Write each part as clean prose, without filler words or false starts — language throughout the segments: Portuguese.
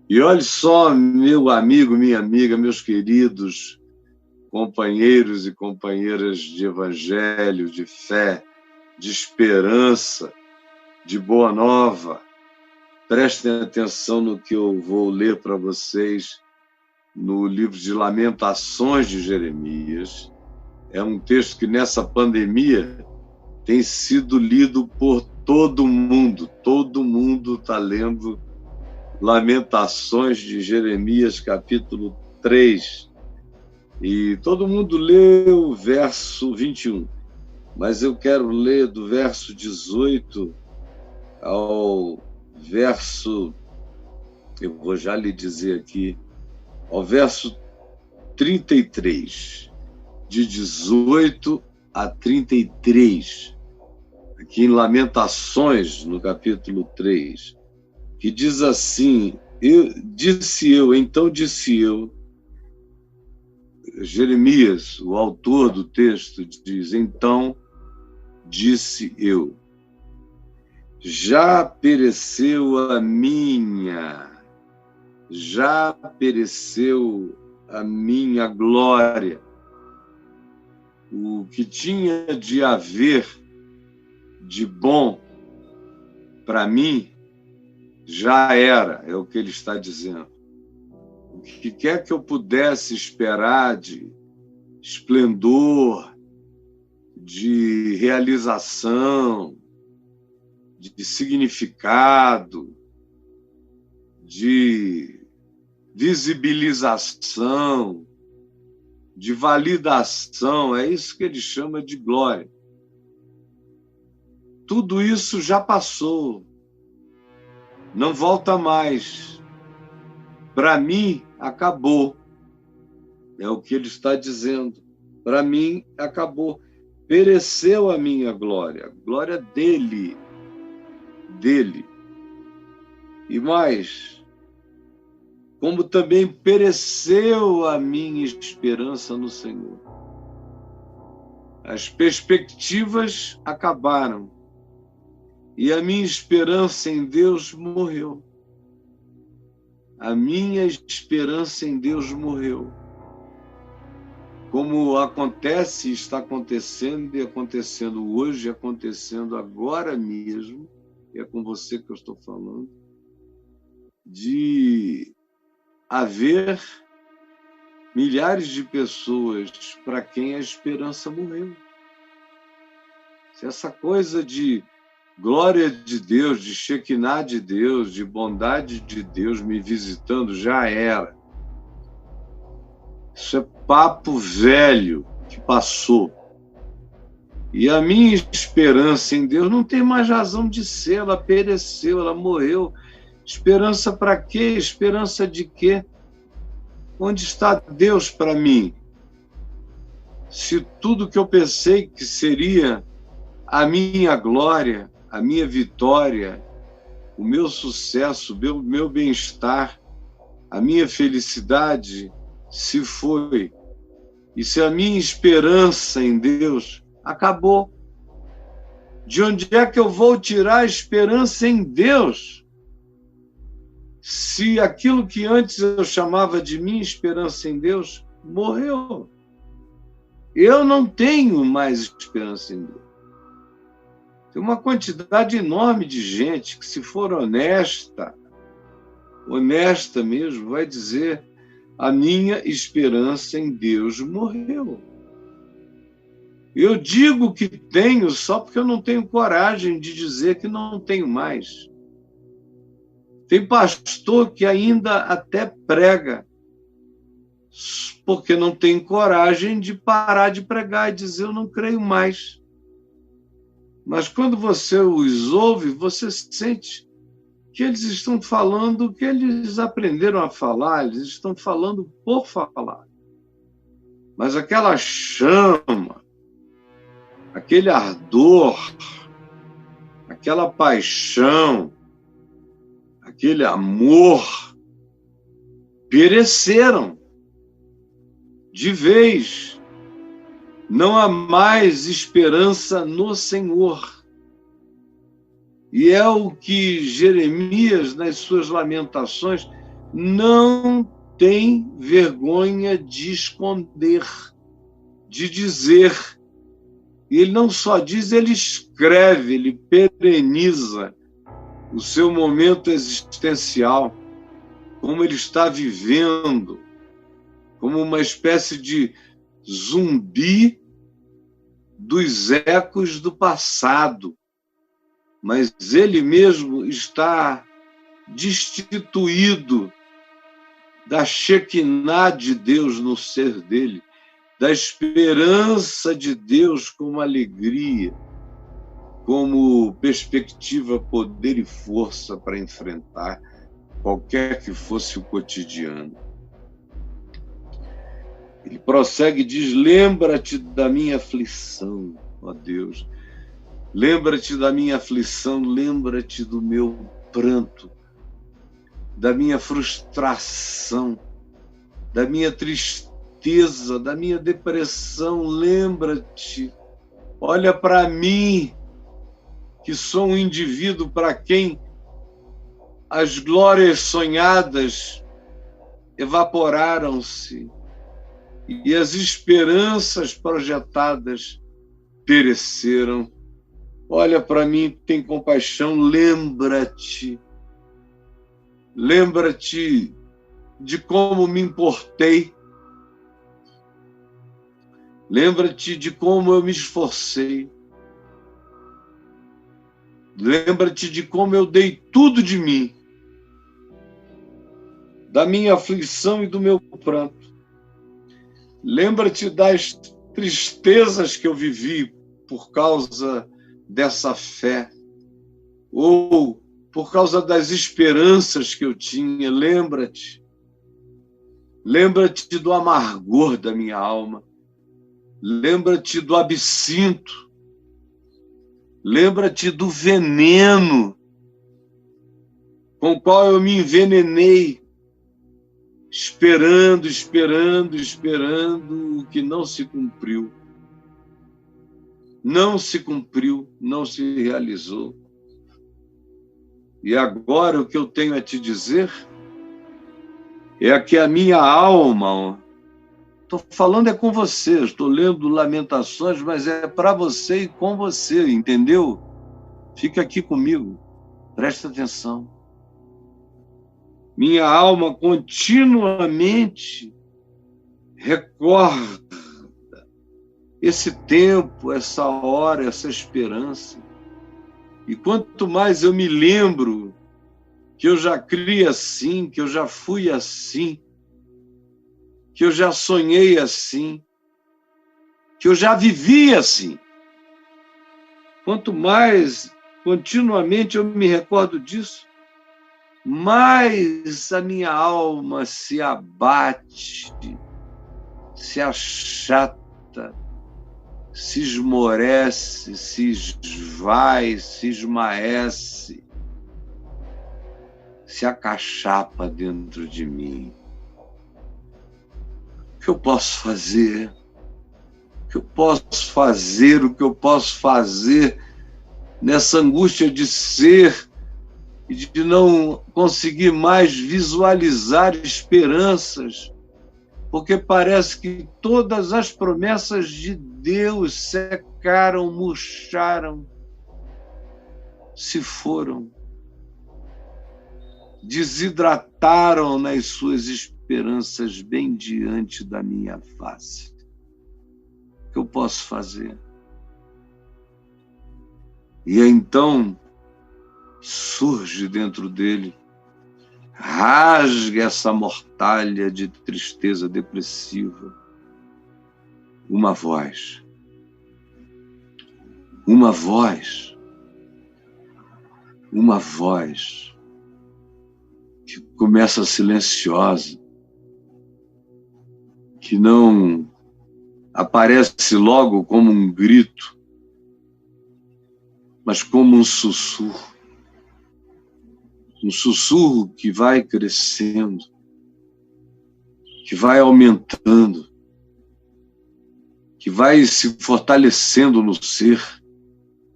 E olhe só, meu amigo, minha amiga, meus queridos companheiros e companheiras de evangelho, de fé, de esperança, de boa nova. Prestem atenção no que eu vou ler para vocês no livro de Lamentações de Jeremias. É um texto que nessa pandemia tem sido lido por todo mundo está lendo Lamentações de Jeremias, capítulo 3. E todo mundo lê o verso 21, mas eu quero ler do verso 18 ao verso, eu vou já lhe dizer aqui, ao verso 33, de 18 a 33, aqui em Lamentações, no capítulo 3, que diz assim: então disse eu, Jeremias, o autor do texto, diz: então disse eu, já pereceu a minha glória, o que tinha de haver de bom para mim já era, é o que ele está dizendo. O que quer que eu pudesse esperar de esplendor, de realização, de significado, de visibilização, de validação, é isso que ele chama de glória. Tudo isso já passou, não volta mais. Para mim, acabou. É o que ele está dizendo. Para mim, acabou. Pereceu a minha glória, a glória dele. E mais, como também pereceu a minha esperança no Senhor. As perspectivas acabaram e a minha esperança em Deus morreu. A minha esperança em Deus morreu. Como acontece, está acontecendo e acontecendo hoje, acontecendo agora mesmo, e é com você que eu estou falando, de haver milhares de pessoas para quem a esperança morreu. Se essa coisa de glória de Deus, de Shekinah de Deus, de bondade de Deus me visitando, já era. Isso é papo velho que passou. E a minha esperança em Deus não tem mais razão de ser, ela pereceu, ela morreu. Esperança para quê? Esperança de quê? Onde está Deus para mim? Se tudo que eu pensei que seria a minha glória, a minha vitória, o meu sucesso, o meu bem-estar, a minha felicidade se foi. E se a minha esperança em Deus acabou, de onde é que eu vou tirar a esperança em Deus? Se aquilo que antes eu chamava de minha esperança em Deus morreu. Eu não tenho mais esperança em Deus. Tem uma quantidade enorme de gente que, se for honesta mesmo, vai dizer: a minha esperança em Deus morreu. Eu digo que tenho só porque eu não tenho coragem de dizer que não tenho mais. Tem pastor que ainda até prega, porque não tem coragem de parar de pregar e dizer: eu não creio mais. Mas quando você os ouve, você sente que eles estão falando o que eles aprenderam a falar, eles estão falando por falar. Mas aquela chama, aquele ardor, aquela paixão, aquele amor, pereceram de vez. Não há mais esperança no Senhor. E é o que Jeremias, nas suas lamentações, não tem vergonha de esconder, de dizer. E ele não só diz, ele escreve, ele pereniza o seu momento existencial, como ele está vivendo, como uma espécie de zumbi dos ecos do passado. Mas ele mesmo está destituído da Shekinah de Deus no ser dele, da esperança de Deus como alegria, como perspectiva, poder e força para enfrentar qualquer que fosse o cotidiano. Ele prossegue e diz: lembra-te da minha aflição, ó Deus. Lembra-te da minha aflição, lembra-te do meu pranto, da minha frustração, da minha tristeza, da minha depressão. Lembra-te, olha para mim, que sou um indivíduo para quem as glórias sonhadas evaporaram-se e as esperanças projetadas pereceram. Olha para mim, tem compaixão, lembra-te. Lembra-te de como me importei. Lembra-te de como eu me esforcei. Lembra-te de como eu dei tudo de mim, da minha aflição e do meu pranto. Lembra-te das tristezas que eu vivi por causa dessa fé, ou por causa das esperanças que eu tinha. Lembra-te. Lembra-te do amargor da minha alma. Lembra-te do absinto. Lembra-te do veneno com o qual eu me envenenei, esperando o que não se cumpriu. Não se cumpriu, não se realizou. E agora o que eu tenho a te dizer é que a minha alma, estou falando com você, estou lendo Lamentações, mas é para você e com você, entendeu? Fica aqui comigo, presta atenção. Minha alma continuamente recorda esse tempo, essa hora, essa esperança. E quanto mais eu me lembro que eu já criei assim, que eu já fui assim, que eu já sonhei assim, que eu já vivi assim, quanto mais continuamente eu me recordo disso, mais a minha alma se abate, se achata, se esmorece, se esvai, se esmaece, se acachapa dentro de mim. O que eu posso fazer? O que eu posso fazer? O que eu posso fazer nessa angústia de ser e de não conseguir mais visualizar esperanças? Porque parece que todas as promessas de Deus secaram, murcharam, se foram, desidrataram nas suas esperanças bem diante da minha face. O que eu posso fazer? E então surge dentro dele, rasga essa mortalha de tristeza depressiva, uma voz que começa silenciosa, que não aparece logo como um grito, mas como um sussurro que vai crescendo, que vai aumentando, que vai se fortalecendo no ser,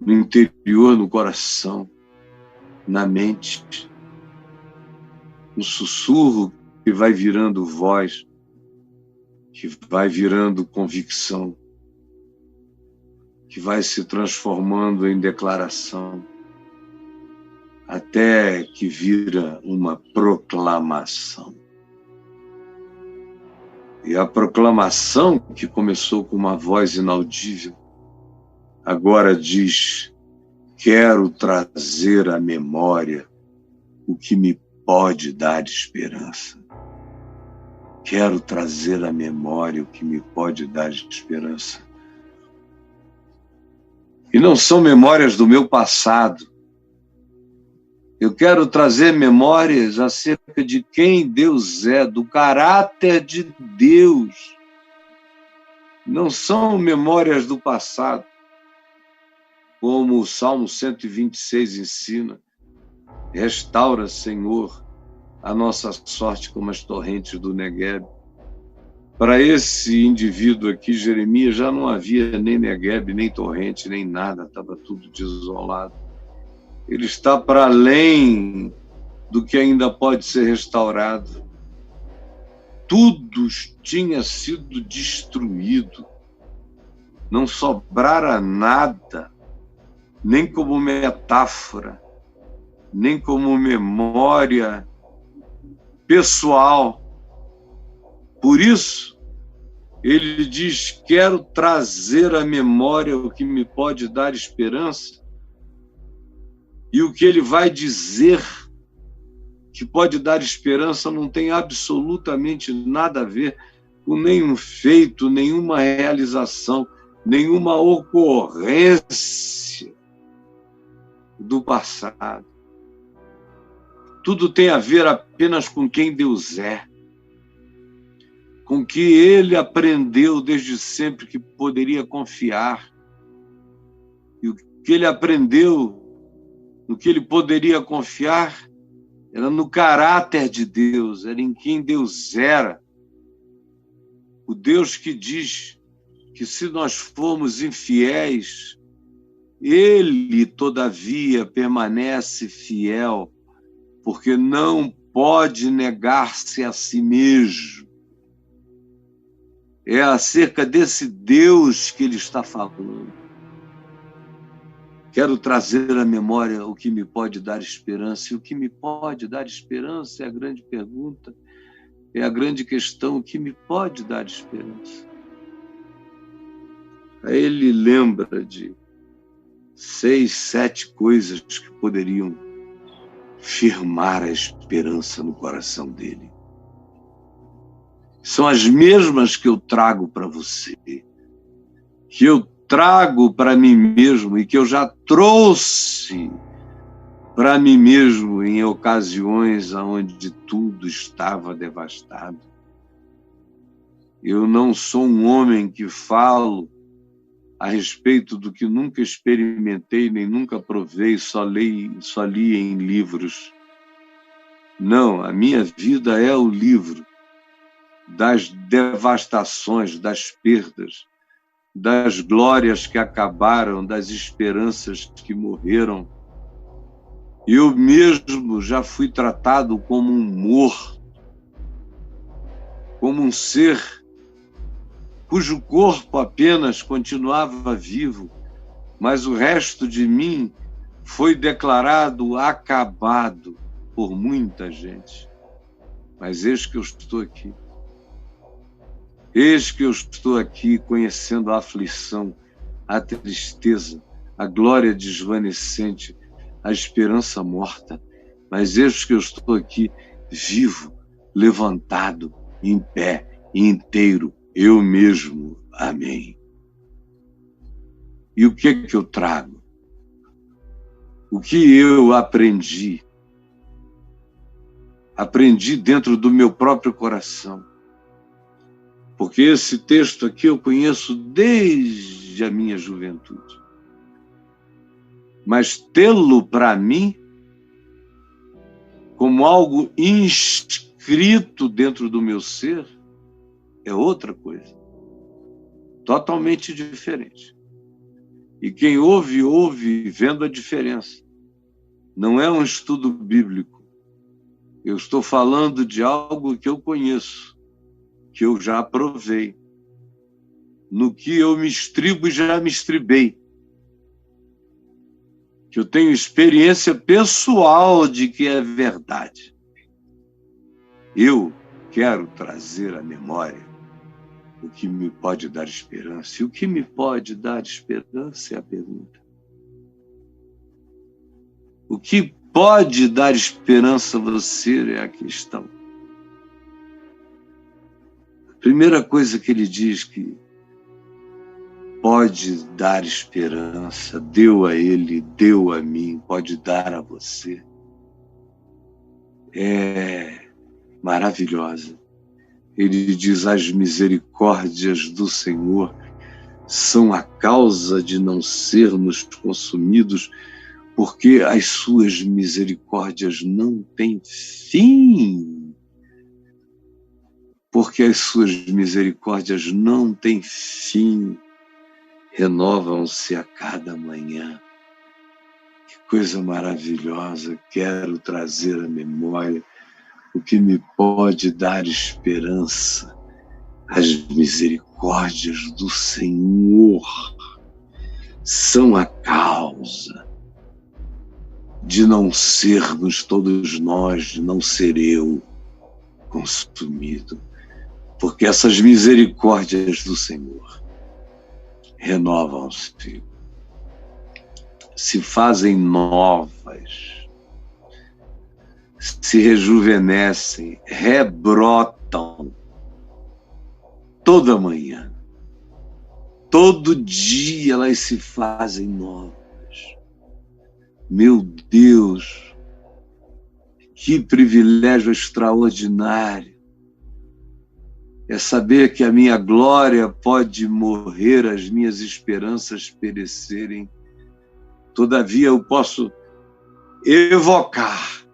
no interior, no coração, na mente. um sussurro que vai virando voz, que vai virando convicção, que vai se transformando em declaração, até que vira uma proclamação. E a proclamação, que começou com uma voz inaudível, agora diz: quero trazer à memória o que me pode dar esperança. Quero trazer à memória o que me pode dar esperança. E não são memórias do meu passado. Eu quero trazer memórias acerca de quem Deus é, do caráter de Deus. Não são memórias do passado, como o Salmo 126 ensina. Restaura, Senhor, a nossa sorte como as torrentes do Negueb. Para esse indivíduo aqui, Jeremias, já não havia nem Negueb, nem torrente, nem nada, estava tudo desolado. Ele está para além do que ainda pode ser restaurado. Tudo tinha sido destruído. Não sobrara nada, nem como metáfora, nem como memória pessoal. Por isso, ele diz: quero trazer à memória o que me pode dar esperança. E o que ele vai dizer que pode dar esperança não tem absolutamente nada a ver com nenhum feito, nenhuma realização, nenhuma ocorrência do passado. Tudo tem a ver apenas com quem Deus é, com que ele aprendeu desde sempre que poderia confiar. E o que ele aprendeu, no que ele poderia confiar, era no caráter de Deus, era em quem Deus era. O Deus que diz que se nós formos infiéis, ele, todavia, permanece fiel, porque não pode negar-se a si mesmo. É acerca desse Deus que ele está falando. Quero trazer à memória o que me pode dar esperança. E o que me pode dar esperança é a grande pergunta, é a grande questão: o que me pode dar esperança? Aí ele lembra de 6, 7 coisas que poderiam firmar a esperança no coração dele. São as mesmas que eu trago para você, que eu trago para mim mesmo e que eu já trouxe para mim mesmo em ocasiões onde tudo estava devastado. Eu não sou um homem que falo a respeito do que nunca experimentei, nem nunca provei, só li em livros. Não, a minha vida é o livro das devastações, das perdas, das glórias que acabaram, das esperanças que morreram. Eu mesmo já fui tratado como um morto, como um ser cujo corpo apenas continuava vivo, mas o resto de mim foi declarado acabado por muita gente. Mas eis que eu estou aqui. Eis que eu estou aqui conhecendo a aflição, a tristeza, a glória desvanecente, a esperança morta. Mas eis que eu estou aqui vivo, levantado, em pé, inteiro, eu mesmo. Amém. E o que é que eu trago? O que eu aprendi? Aprendi dentro do meu próprio coração. Porque esse texto aqui eu conheço desde a minha juventude. Mas tê-lo para mim como algo inscrito dentro do meu ser é outra coisa. Totalmente diferente. E quem ouve, ouve vendo a diferença. Não é um estudo bíblico. Eu estou falando de algo que eu conheço, que eu já provei, no que eu me estribo e já me estribei, que eu tenho experiência pessoal de que é verdade. Eu quero trazer à memória o que me pode dar esperança. E o que me pode dar esperança é a pergunta. O que pode dar esperança a você é a questão. A primeira coisa que ele diz que pode dar esperança, deu a ele, deu a mim, pode dar a você, é maravilhosa. Ele diz: as misericórdias do Senhor são a causa de não sermos consumidos, porque as suas misericórdias não têm fim. Porque as suas misericórdias não têm fim, renovam-se a cada manhã. Que coisa maravilhosa! Quero trazer à memória o que me pode dar esperança. As misericórdias do Senhor são a causa de não sermos todos nós, de não ser eu consumido. Porque essas misericórdias do Senhor renovam-se, se fazem novas, se rejuvenescem, rebrotam toda manhã. Todo dia elas se fazem novas. Meu Deus, que privilégio extraordinário é saber que a minha glória pode morrer, as minhas esperanças perecerem. Todavia eu posso evocar,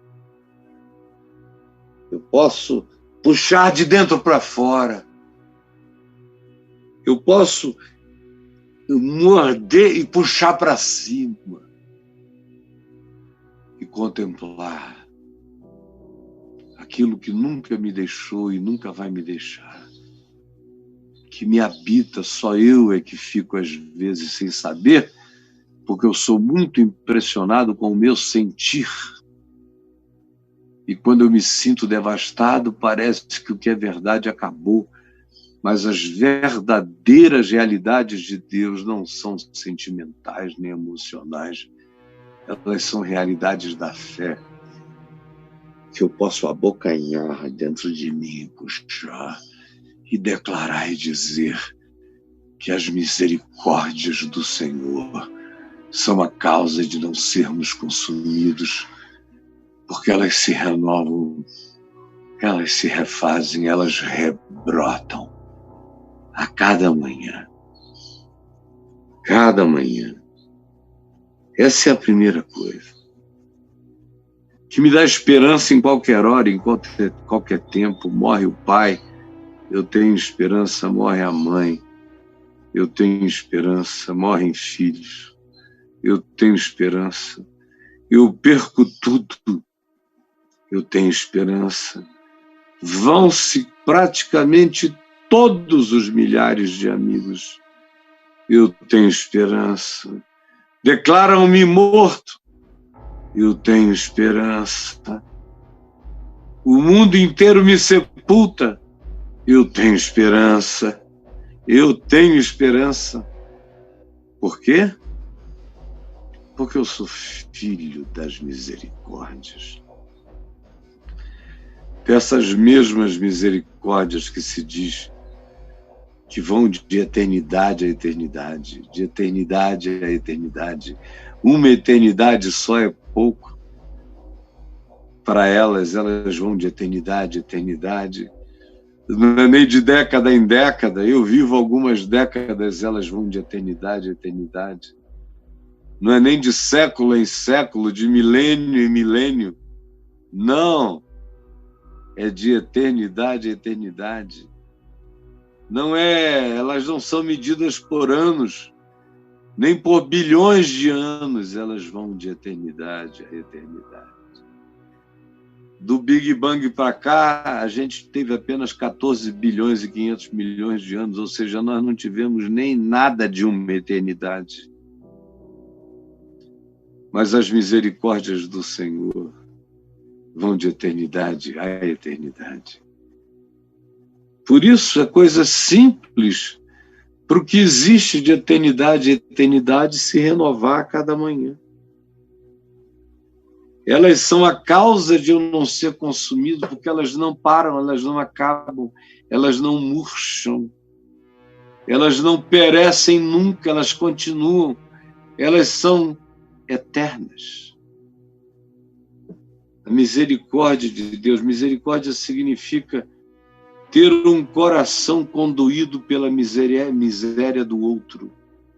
eu posso puxar de dentro para fora, eu posso morder e puxar para cima e contemplar aquilo que nunca me deixou e nunca vai me deixar, que me habita. Só eu é que fico às vezes sem saber, porque eu sou muito impressionado com o meu sentir. E quando eu me sinto devastado, parece que o que é verdade acabou. Mas as verdadeiras realidades de Deus não são sentimentais nem emocionais. Elas são realidades da fé, que eu posso abocanhar dentro de mim, puxar e declarar e dizer que as misericórdias do Senhor são a causa de não sermos consumidos, porque elas se renovam, elas se refazem, elas rebrotam a cada manhã. Cada manhã. Essa é a primeira coisa que me dá esperança em qualquer hora, em qualquer tempo. Morre o pai, eu tenho esperança, morre a mãe, eu tenho esperança, morrem filhos, eu tenho esperança, eu perco tudo, eu tenho esperança. Vão-se praticamente todos os milhares de amigos, eu tenho esperança. Declaram-me morto, eu tenho esperança. O mundo inteiro me sepulta, eu tenho esperança. Eu tenho esperança. Por quê? Porque eu sou filho das misericórdias. Dessas mesmas misericórdias que se diz que vão de eternidade a eternidade, de eternidade a eternidade. Uma eternidade só é pouco para elas, elas vão de eternidade a eternidade. Não é nem de década em década, eu vivo algumas décadas, elas vão de eternidade a eternidade. Não é nem de século em século, de milênio em milênio. Não, é de eternidade a eternidade. Não é, elas não são medidas por anos, nem por bilhões de anos, elas vão de eternidade a eternidade. Do Big Bang para cá, a gente teve apenas 14 bilhões e 500 milhões de anos, ou seja, nós não tivemos nem nada de uma eternidade. Mas as misericórdias do Senhor vão de eternidade a eternidade. Por isso, é coisa simples para o que existe de eternidade a eternidade se renovar a cada manhã. Elas são a causa de eu não ser consumido, porque elas não param, elas não acabam, elas não murcham, elas não perecem nunca, elas continuam, elas são eternas. A misericórdia de Deus, misericórdia significa ter um coração conduído pela miséria do outro.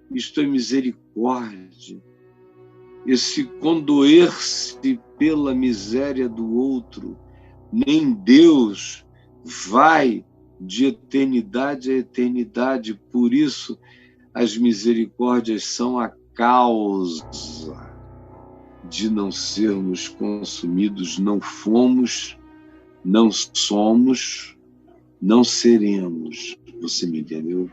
Isto é misericórdia. Esse condoer-se pela miséria do outro, nem Deus vai de eternidade a eternidade. Por isso, as misericórdias são a causa de não sermos consumidos. Não fomos, não somos, não seremos. Você me entendeu?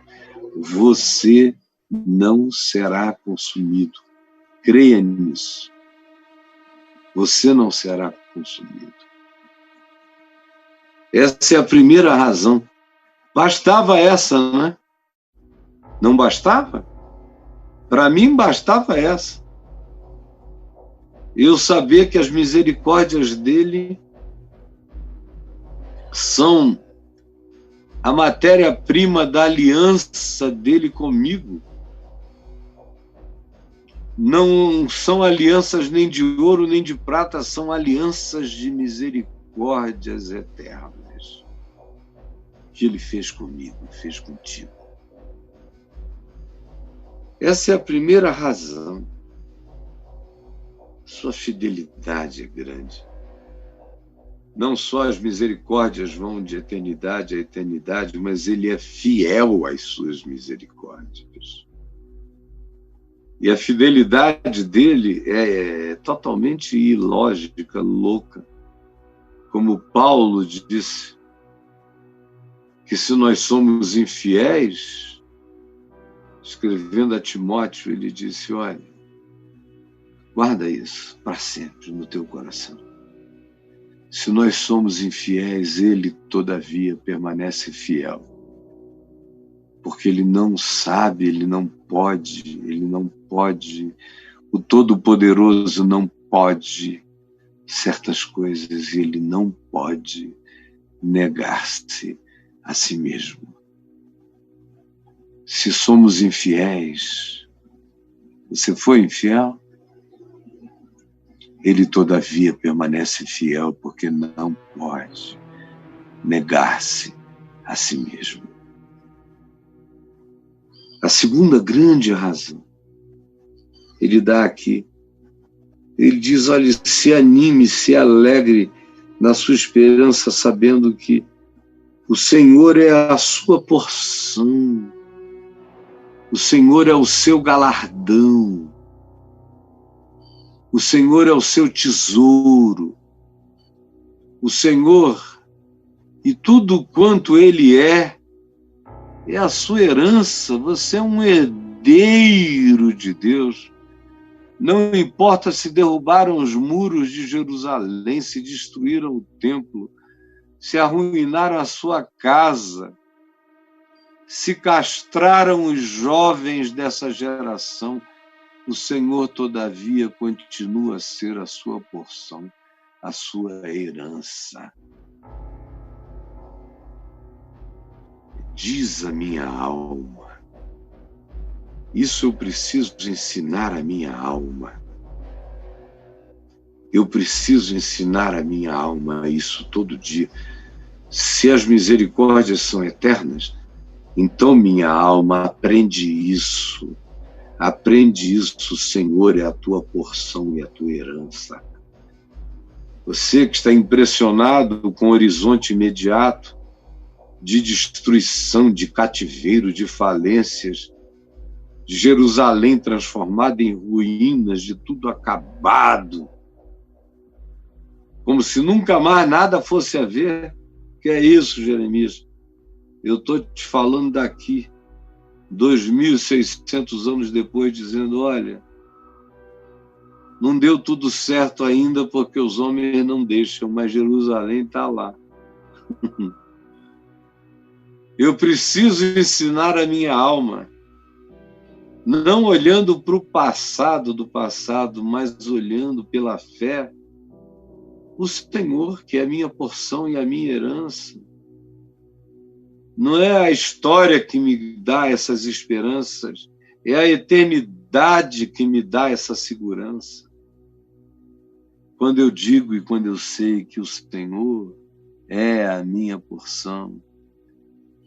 Você não será consumido. Creia nisso. Você não será consumido. Essa é a primeira razão. Bastava essa, né? Não bastava? Para mim, bastava essa. Eu saber que as misericórdias dele são a matéria-prima da aliança dele comigo. Não são alianças nem de ouro nem de prata, são alianças de misericórdias eternas que ele fez comigo, fez contigo. Essa é a primeira razão. Sua fidelidade é grande. Não só as misericórdias vão de eternidade a eternidade, mas ele é fiel às suas misericórdias. E a fidelidade dele é totalmente ilógica, louca. Como Paulo disse, que se nós somos infiéis, escrevendo a Timóteo, ele disse, olha, guarda isso para sempre no teu coração. Se nós somos infiéis, ele, todavia, permanece fiel. Porque ele não sabe, ele não pode, o Todo-Poderoso não pode certas coisas e ele não pode negar-se a si mesmo. Se somos infiéis, você foi infiel? Ele, todavia, permanece fiel porque não pode negar-se a si mesmo. A segunda grande razão, ele dá aqui, ele diz, olha, se anime, se alegre na sua esperança, sabendo que o Senhor é a sua porção, o Senhor é o seu galardão, o Senhor é o seu tesouro, o Senhor e tudo quanto Ele é a sua herança, você é um herdeiro de Deus. Não importa se derrubaram os muros de Jerusalém, se destruíram o templo, se arruinaram a sua casa, se castraram os jovens dessa geração, o Senhor, todavia, continua a ser a sua porção, a sua herança. Diz a minha alma. Isso eu preciso ensinar a minha alma. Eu preciso ensinar a minha alma isso todo dia. Se as misericórdias são eternas, então minha alma aprende isso. Aprende isso, Senhor, é a tua porção e a tua herança. Você que está impressionado com o horizonte imediato, de destruição, de cativeiro, de falências, de Jerusalém transformada em ruínas, de tudo acabado. como se nunca mais nada fosse a ver. Que é isso, Jeremias? Eu estou te falando daqui, 2.600 anos depois, dizendo, olha, não deu tudo certo ainda porque os homens não deixam, mas Jerusalém está lá. Eu preciso ensinar a minha alma, não olhando para o passado do passado, mas olhando pela fé, o Senhor, que é a minha porção e a minha herança. Não é a história que me dá essas esperanças, é a eternidade que me dá essa segurança. Quando eu digo e quando eu sei que o Senhor é a minha porção,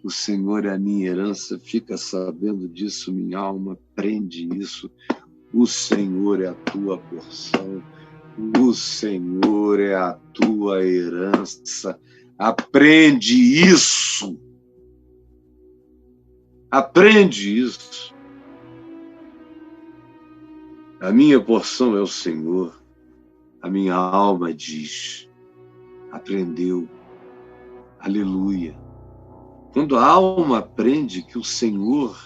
o Senhor é a minha herança, fica sabendo disso, minha alma, aprende isso. O Senhor é a tua porção, o Senhor é a tua herança. Aprende isso. Aprende isso. A minha porção é o Senhor. A minha alma diz, aprendeu, aleluia. Quando a alma aprende que o Senhor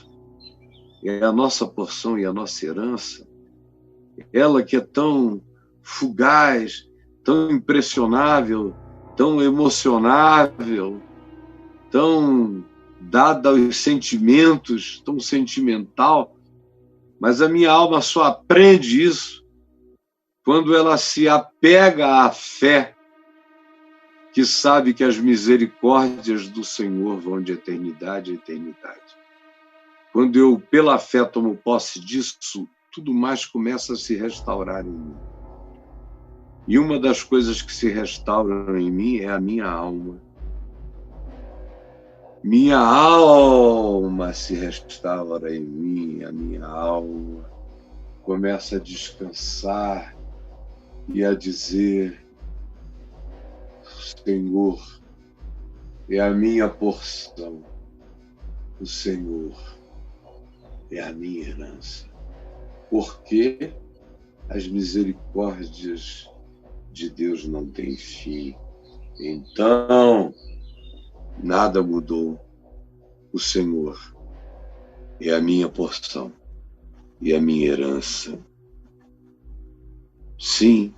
é a nossa porção e a nossa herança, ela que é tão fugaz, tão impressionável, tão emocionável, tão dada aos sentimentos, tão sentimental, mas a minha alma só aprende isso quando ela se apega à fé, que sabe que as misericórdias do Senhor vão de eternidade a eternidade. Quando eu, pela fé, tomo posse disso, tudo mais começa a se restaurar em mim. E uma das coisas que se restauram em mim é a minha alma. Minha alma se restaura em mim, a minha alma começa a descansar e a dizer, Senhor é a minha porção, o Senhor é a minha herança. Porque as misericórdias de Deus não têm fim. Então, nada mudou. O Senhor é a minha porção e a minha herança. Sim,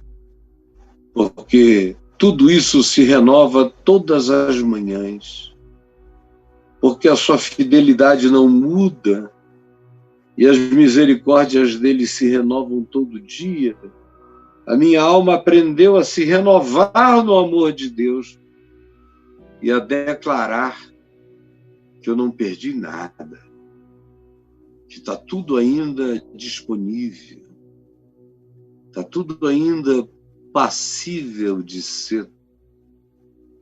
porque tudo isso se renova todas as manhãs, porque a sua fidelidade não muda e as misericórdias dele se renovam todo dia. A minha alma aprendeu a se renovar no amor de Deus e a declarar que eu não perdi nada, que está tudo ainda disponível, está tudo ainda passível de ser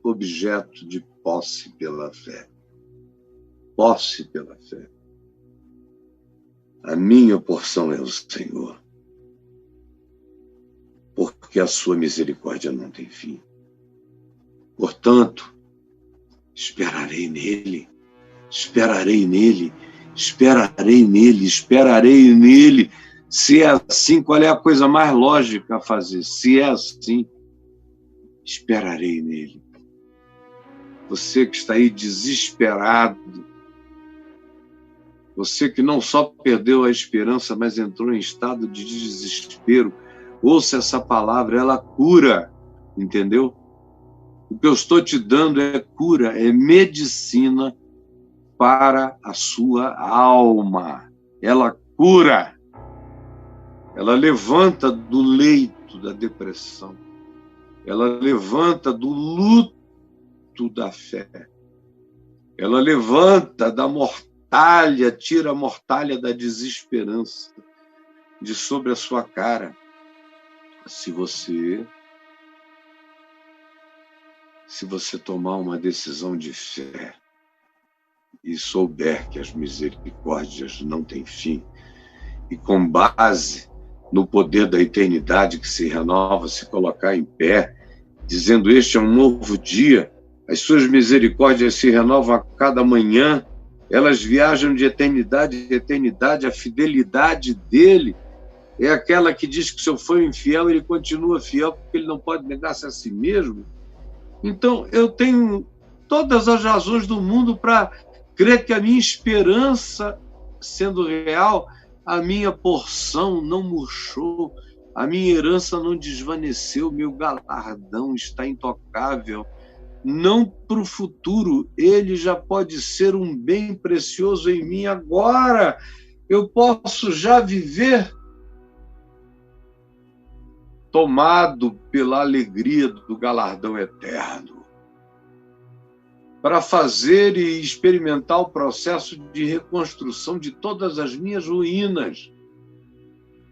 objeto de posse pela fé. Posse pela fé. A minha porção é o Senhor, porque a sua misericórdia não tem fim. Portanto, esperarei nele, esperarei nele, esperarei nele, esperarei nele. Se é assim, qual é a coisa mais lógica a fazer? Se é assim, esperarei nele. Você que está aí desesperado, você que não só perdeu a esperança, mas entrou em estado de desespero, ouça essa palavra, ela cura, entendeu? O que eu estou te dando é cura, é medicina para a sua alma. Ela cura. Ela levanta do leito da depressão. Ela levanta do luto da fé. Ela levanta da mortalha, tira a mortalha da desesperança de sobre a sua cara. Se você tomar uma decisão de fé e souber que as misericórdias não têm fim, e com base no poder da eternidade que se renova, se colocar em pé, dizendo, este é um novo dia, as suas misericórdias se renovam a cada manhã, elas viajam de eternidade em eternidade, a fidelidade dele É aquela que diz que se eu for infiel, ele continua fiel, porque ele não pode negar-se a si mesmo. Então, eu tenho todas as razões do mundo para crer que a minha esperança, sendo real, a minha porção não murchou, a minha herança não desvaneceu, meu galardão está intocável. Não para o futuro, ele já pode ser um bem precioso em mim agora. Eu posso já viver tomado pela alegria do galardão eterno, para fazer e experimentar o processo de reconstrução de todas as minhas ruínas.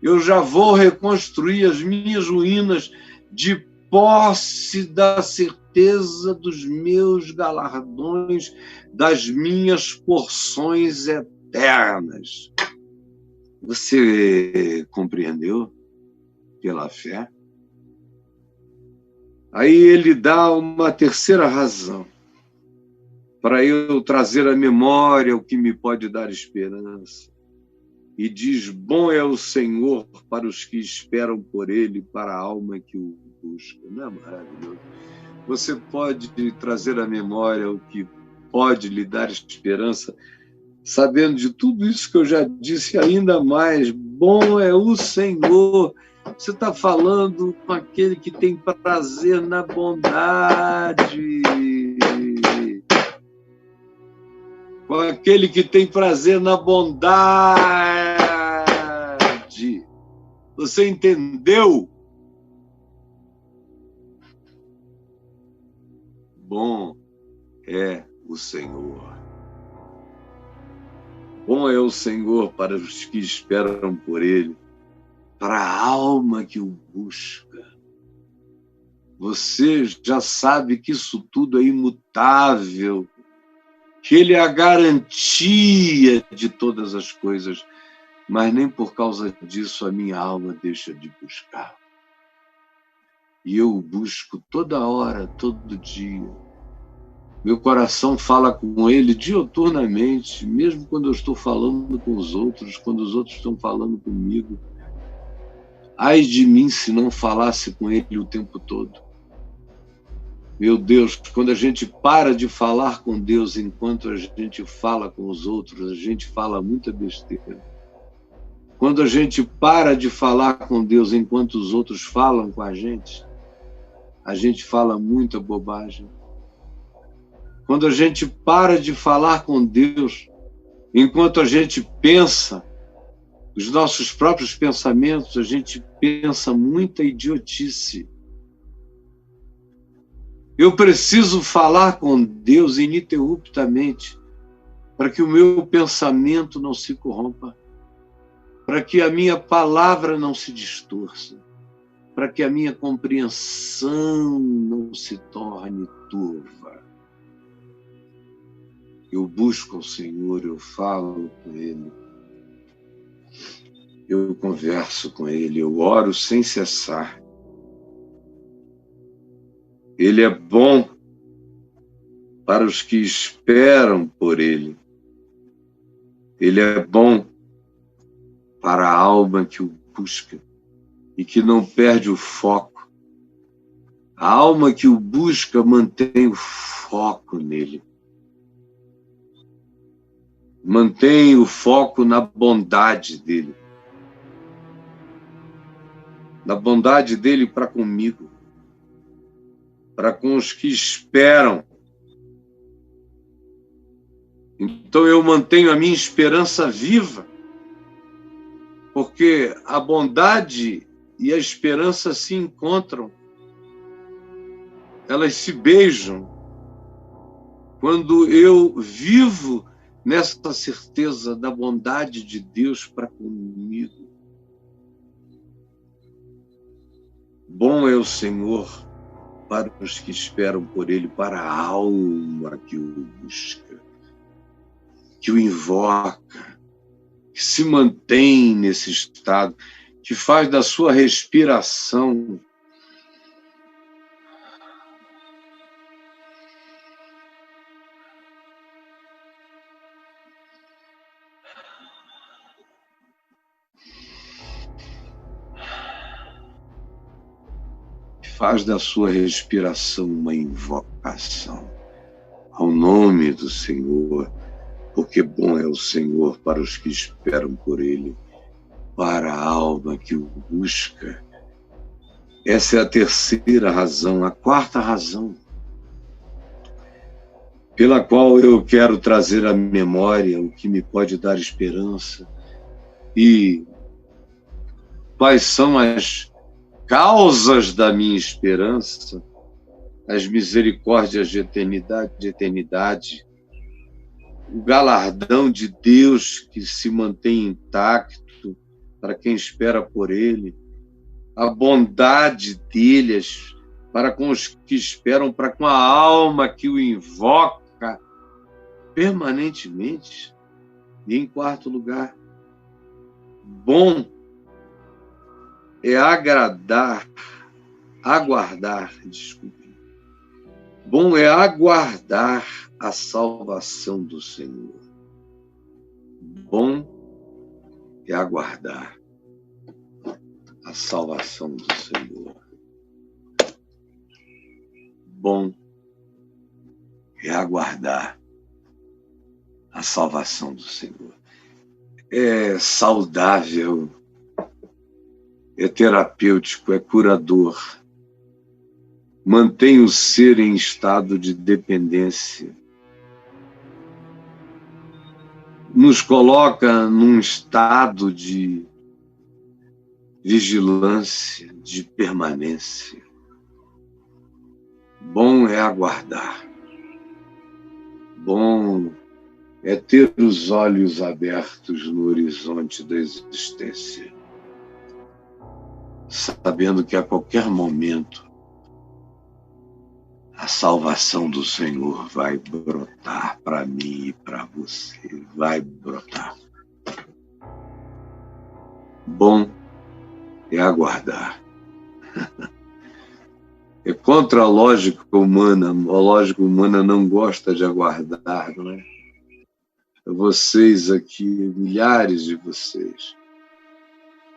Eu já vou reconstruir as minhas ruínas de posse da certeza dos meus galardões, das minhas porções eternas. Você compreendeu? Pela fé. Aí ele dá uma terceira razão para eu trazer à memória o que me pode dar esperança. E diz: bom é o Senhor para os que esperam por ele, para a alma que o busca. Não é maravilhoso? Você pode trazer à memória o que pode lhe dar esperança, sabendo de tudo isso que eu já disse, ainda mais. Bom é o Senhor. Você está falando com aquele que tem prazer na bondade. Com aquele que tem prazer na bondade. Você entendeu? Bom é o Senhor. Bom é o Senhor para os que esperam por ele, para a alma que o busca. Você já sabe que isso tudo é imutável, que ele é a garantia de todas as coisas, mas nem por causa disso a minha alma deixa de buscar. E eu o busco toda hora, todo dia. Meu coração fala com ele diuturnamente, mesmo quando eu estou falando com os outros, quando os outros estão falando comigo. Ai de mim se não falasse com ele o tempo todo. Meu Deus, quando a gente para de falar com Deus enquanto a gente fala com os outros, a gente fala muita besteira. Quando a gente para de falar com Deus enquanto os outros falam com a gente fala muita bobagem. Quando a gente para de falar com Deus enquanto a gente pensa os nossos próprios pensamentos, a gente pensa muita idiotice. Eu preciso falar com Deus ininterruptamente para que o meu pensamento não se corrompa, para que a minha palavra não se distorça, para que a minha compreensão não se torne turva. Eu busco o Senhor, eu falo com Ele, eu converso com Ele, eu oro sem cessar. Ele é bom para os que esperam por Ele. Ele é bom para a alma que o busca e que não perde o foco. A alma que o busca mantém o foco nele. Mantém o foco na bondade dele. Na bondade dele para comigo. Para com os que esperam. Então eu mantenho a minha esperança viva, porque a bondade e a esperança se encontram, elas se beijam. Quando eu vivo nessa certeza da bondade de Deus para comigo. Bom é o Senhor para os que esperam por Ele, para a alma que o busca, que o invoca, que se mantém nesse estado, que faz da sua respiração faz da sua respiração uma invocação ao nome do Senhor, porque bom é o Senhor para os que esperam por Ele, para a alma que o busca. Essa é a terceira razão. A quarta razão pela qual eu quero trazer à memória o que me pode dar esperança e quais são as causas da minha esperança, as misericórdias de eternidade, o galardão de Deus que se mantém intacto para quem espera por Ele, a bondade deles para com os que esperam, para com a alma que o invoca permanentemente. E em quarto lugar, bom é bom é aguardar a salvação do Senhor. Bom é aguardar a salvação do Senhor. Bom é aguardar a salvação do Senhor. É saudável, é terapêutico, é curador. Mantém o ser em estado de dependência. Nos coloca num estado de vigilância, de permanência. Bom é aguardar. Bom é ter os olhos abertos no horizonte da existência, sabendo que a qualquer momento a salvação do Senhor vai brotar para mim e para você. Vai brotar. Bom é aguardar. É contra a lógica humana. A lógica humana não gosta de aguardar, não é? Vocês aqui, milhares de vocês,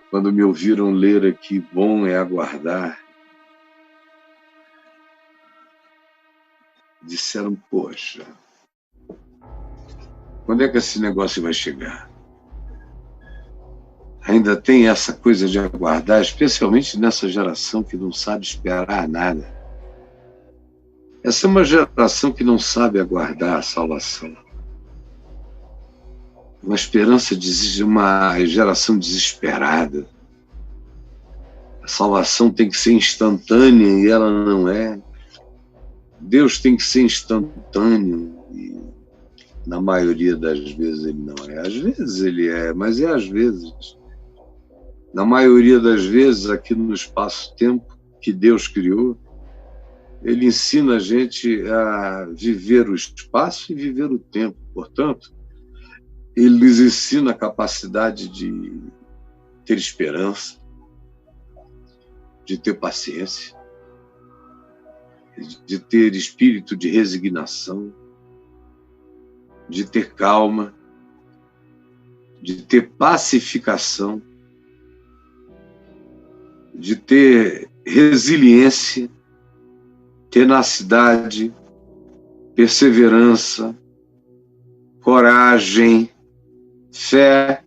quando me ouviram ler aqui, bom é aguardar, disseram, poxa, quando é que esse negócio vai chegar? Ainda tem essa coisa de aguardar, especialmente nessa geração que não sabe esperar nada. Essa é uma geração que não sabe aguardar a salvação. Uma uma geração desesperada. A salvação tem que ser instantânea e ela não é. Deus tem que ser instantâneo e na maioria das vezes ele não é. Às vezes ele é, mas é às vezes. Na maioria das vezes, aqui no espaço-tempo que Deus criou, ele ensina a gente a viver o espaço e viver o tempo. Portanto, ele nos ensina a capacidade de ter esperança, de ter paciência, de ter espírito de resignação, de ter calma, de ter pacificação, de ter resiliência, tenacidade, perseverança, coragem, fé,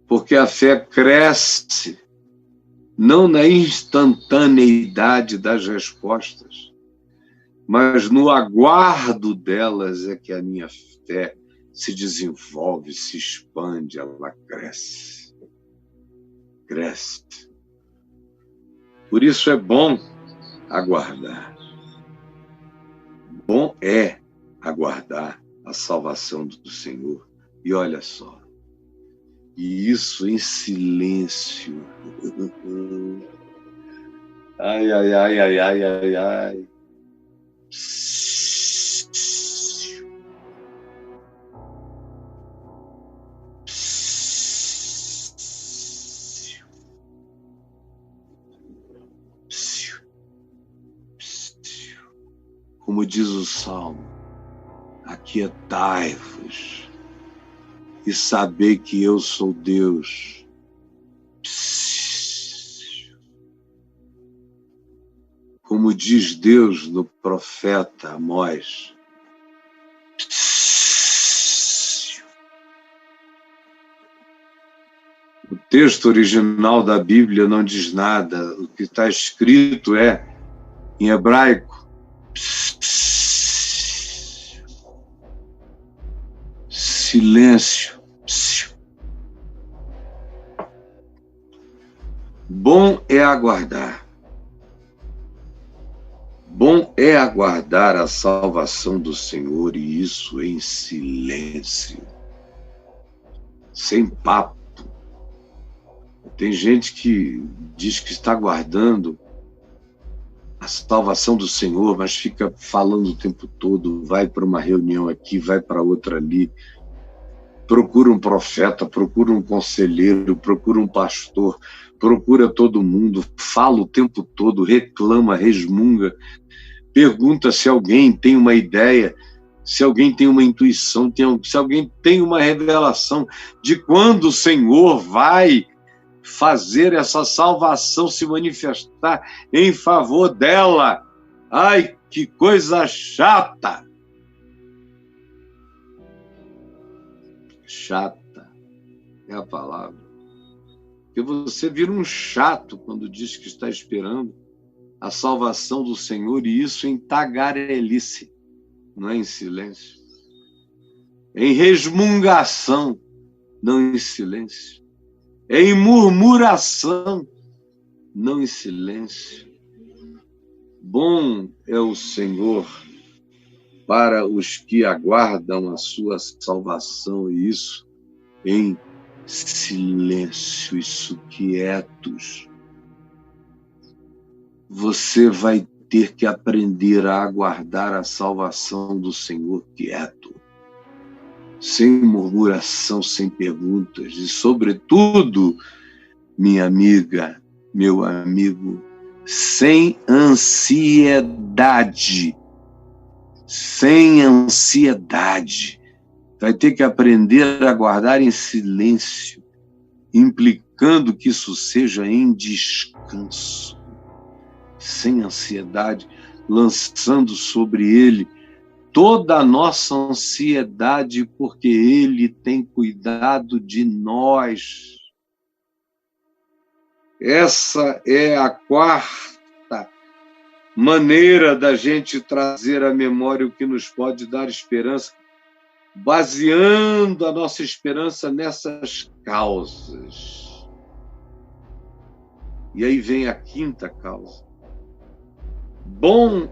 porque a fé cresce não na instantaneidade das respostas, mas no aguardo delas é que a minha fé se desenvolve, se expande, ela cresce. Cresce. Por isso é bom aguardar. Bom é aguardar a salvação do Senhor. E olha só, e isso em silêncio. Ai, ai, ai, ai, ai, ai, ai. Como diz o Salmo, aquietai-vos e sabei que eu sou Deus. como diz Deus no profeta Amós. O texto original da Bíblia não diz nada. O que está escrito é, em hebraico, silêncio. Bom é aguardar. Bom é aguardar a salvação do Senhor, e isso em silêncio, sem papo. Tem gente que diz que está aguardando a salvação do Senhor, mas fica falando o tempo todo, vai para uma reunião aqui, vai para outra ali, procura um profeta, procura um conselheiro, procura um pastor, procura todo mundo, fala o tempo todo, reclama, resmunga, pergunta se alguém tem uma ideia, se alguém tem uma intuição, se alguém tem uma revelação de quando o Senhor vai fazer essa salvação se manifestar em favor dela. Ai, que coisa chata! Chata é a palavra. Porque você vira um chato quando diz que está esperando a salvação do Senhor, e isso em tagarelice, não é em silêncio. É em resmungação, não em silêncio. É em murmuração, não em silêncio. Bom é o Senhor para os que aguardam a sua salvação, e isso em silêncio, isso quietos. Você vai ter que aprender a aguardar a salvação do Senhor quieto, sem murmuração, sem perguntas, e, sobretudo, minha amiga, meu amigo, sem ansiedade. Sem ansiedade. Vai ter que aprender a aguardar em silêncio, implicando que isso seja em descanso, sem ansiedade, lançando sobre ele toda a nossa ansiedade, porque ele tem cuidado de nós. Essa é a quarta maneira da gente trazer à memória o que nos pode dar esperança, baseando a nossa esperança nessas causas. E aí vem a quinta causa. Bom,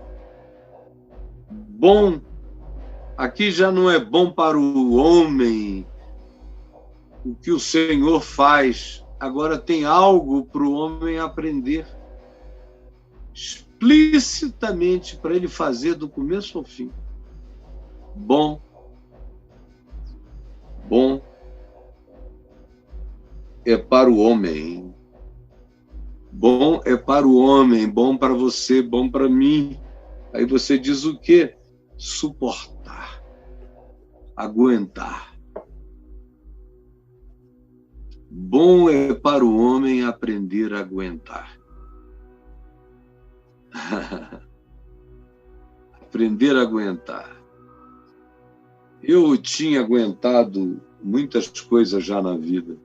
aqui já não é bom para o homem o que o Senhor faz, agora tem algo para o homem aprender, explicitamente para ele fazer do começo ao fim. Bom é para o homem. Bom é para o homem, bom para você, bom para mim. Aí você diz o quê? Suportar, aguentar. Bom é para o homem aprender a aguentar. Aprender a aguentar. Eu tinha aguentado muitas coisas já na vida.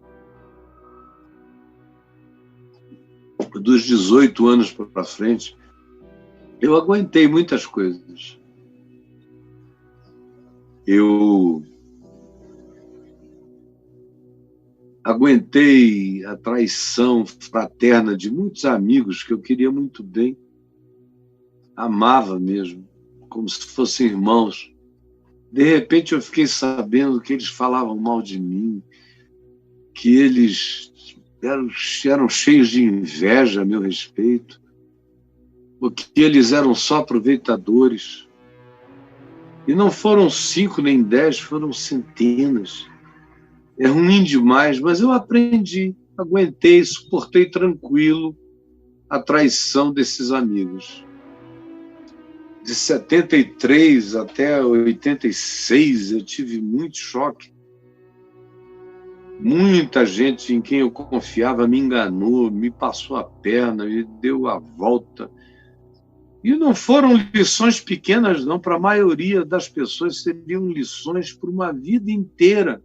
Dos 18 anos para frente, eu aguentei muitas coisas. Eu aguentei a traição fraterna de muitos amigos que eu queria muito bem, amava mesmo, como se fossem irmãos. De repente eu fiquei sabendo que eles falavam mal de mim, que eles eram cheios de inveja a meu respeito, porque eles eram só aproveitadores. E não foram 5 nem 10, foram centenas. É ruim demais, mas eu aprendi, aguentei, suportei tranquilo a traição desses amigos. De 73 até 86, eu tive muito choque. Muita gente em quem eu confiava me enganou, me passou a perna, me deu a volta. E não foram lições pequenas, não. Para a maioria das pessoas seriam lições por uma vida inteira.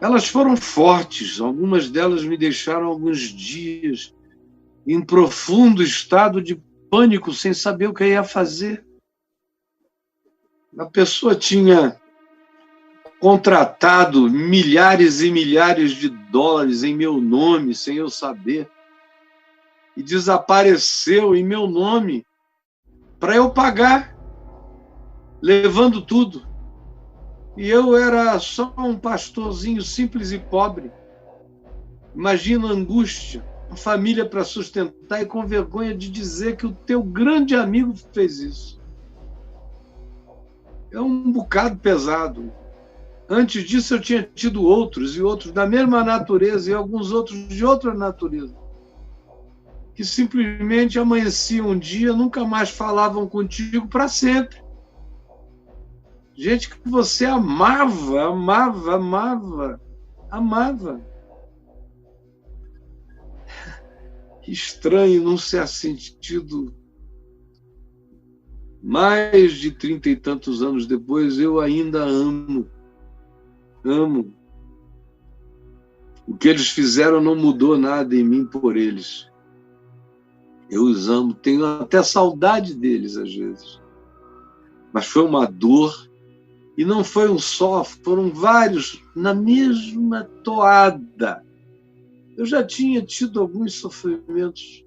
Elas foram fortes, algumas delas me deixaram alguns dias em profundo estado de pânico, sem saber o que ia fazer. A pessoa tinha contratado milhares e milhares de dólares em meu nome, sem eu saber, e desapareceu em meu nome para eu pagar, levando tudo. E eu era só um pastorzinho simples e pobre. Imagina a angústia, a família para sustentar e com vergonha de dizer que o teu grande amigo fez isso. É um bocado pesado. Antes disso eu tinha tido outros, e outros da mesma natureza, e alguns outros de outra natureza, que simplesmente amanheciam um dia, nunca mais falavam contigo para sempre. Gente que você amava, amava, amava, amava. Que estranho não ser sentido. Mais de 30 e tantos anos depois, eu ainda amo. Amo. O que eles fizeram não mudou nada em mim por eles. Eu os amo, tenho até saudade deles às vezes. Mas foi uma dor. E não foi um só, foram vários na mesma toada. Eu já tinha tido alguns sofrimentos,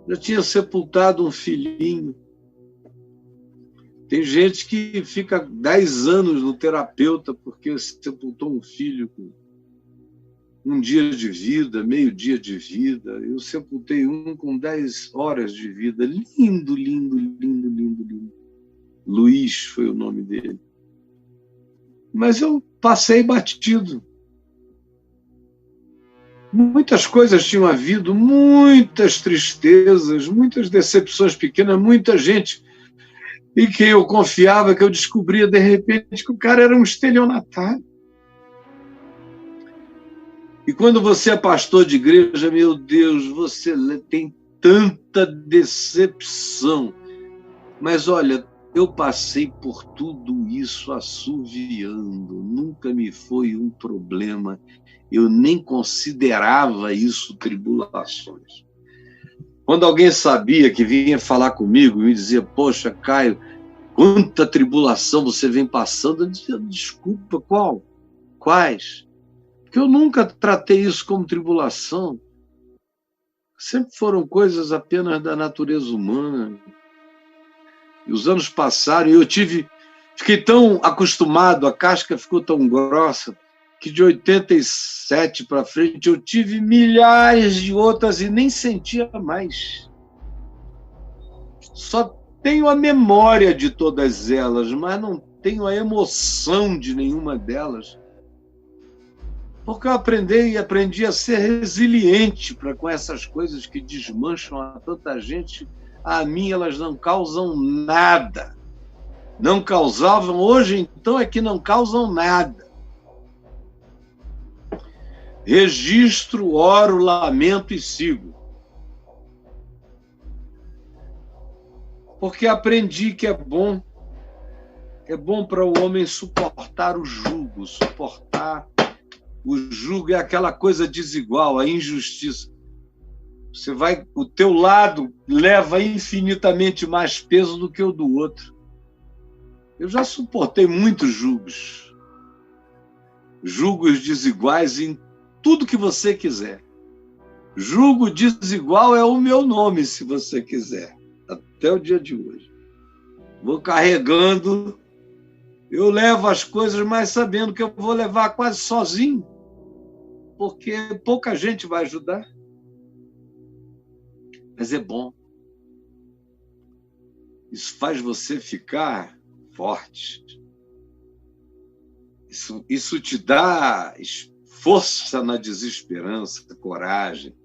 já tinha sepultado um filhinho. Tem gente que fica 10 anos no terapeuta porque sepultou um filho com um dia de vida, meio dia de vida. Eu sepultei um com 10 horas de vida. Lindo, lindo, lindo, lindo, lindo. Luiz foi o nome dele. Mas eu passei batido. Muitas coisas tinham havido, muitas tristezas, muitas decepções pequenas, muita gente em quem eu confiava, que eu descobria de repente que o cara era um estelionatário. E quando você é pastor de igreja, meu Deus, você tem tanta decepção. Mas olha, eu passei por tudo isso assoviando, nunca me foi um problema, eu nem considerava isso tribulações. Quando alguém sabia que vinha falar comigo e me dizia, poxa, Caio, quanta tribulação você vem passando, eu dizia, desculpa, quais? Porque eu nunca tratei isso como tribulação, sempre foram coisas apenas da natureza humana. E os anos passaram e eu fiquei tão acostumado, a casca ficou tão grossa, que de 87 para frente eu tive milhares de outras e nem sentia mais. Só tenho a memória de todas elas, mas não tenho a emoção de nenhuma delas. Porque eu aprendi a ser resiliente para com essas coisas que desmancham a tanta gente. A mim elas não causam nada. Não causavam, hoje então é que não causam nada. Registro, oro, lamento e sigo. Porque aprendi que é bom para o homem suportar o jugo. Suportar o jugo é aquela coisa desigual, a injustiça. O teu lado leva infinitamente mais peso do que o do outro. Eu já suportei muitos jugos. Jugos desiguais em tudo que você quiser. Jugo desigual é o meu nome, se você quiser. Até o dia de hoje. Vou carregando, eu levo as coisas, mas sabendo que eu vou levar quase sozinho, porque pouca gente vai ajudar. Mas é bom. Isso faz você ficar forte. Isso te dá força na desesperança, coragem.